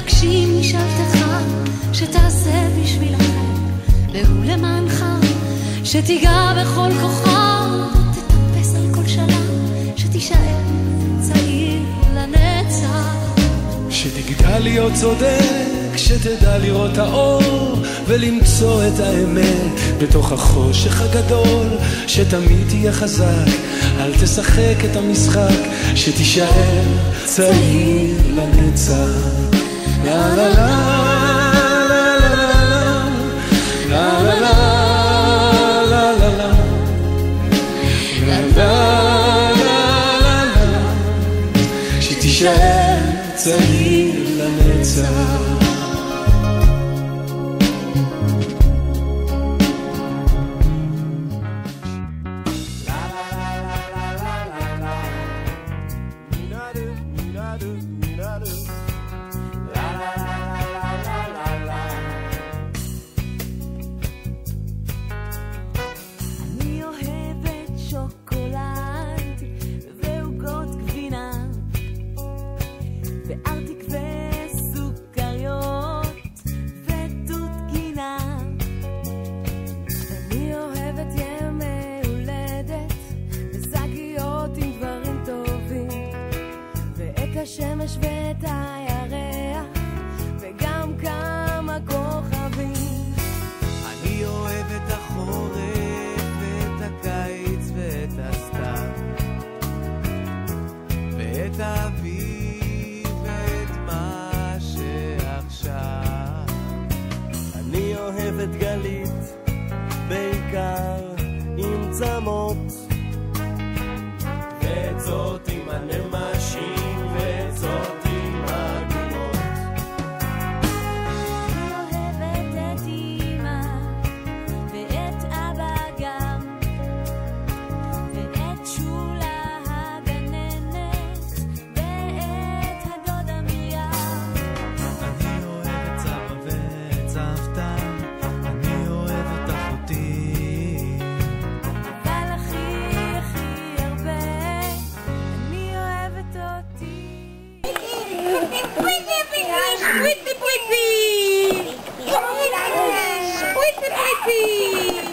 להגשים משאלתך, שתעשה בשביל אחר והוא למענך, שתיגע בכל כוחה, תטפס על כל שלב, שתישאר צעיר לנצח, שתגדל להיות צודק, שתדע לראות האור ולמצוא את האמת בתוך החושך הגדול, שתמיד תהיה חזק, אל תשחק את המשחק, שתישאר צעיר לנצח. לה לה לה לה לה לה לה לה שתישאר צעיר לנצח. אני אוהבת שוקולד ועוגות גבינה וארטיק וסוכריות ותות גינה. אני אוהבת ימי הולדת וזגיות עם דברים טובים, ואת השמש ואת הירח וגם כמה כוכבים. אני אוהב את החורף ואת הקיץ ואת הסתיו ואת האביב ואת מה שעכשיו. אני אוהב את גלית בעיקר עם צמות, ואת זאת עם הנמשים ואת זאת עם הגומות. אני אוהבת את אמא ואת אבא גם, ואת שולה הגננת ואת הדודה מרים. אני אוהב את סבא ואת סבתא, אני אוהב את אחותי, אבל הכי הכי הרבה אני אוהבת אותי. Squiddy, squiddy, squiddy, squiddy, squiddy.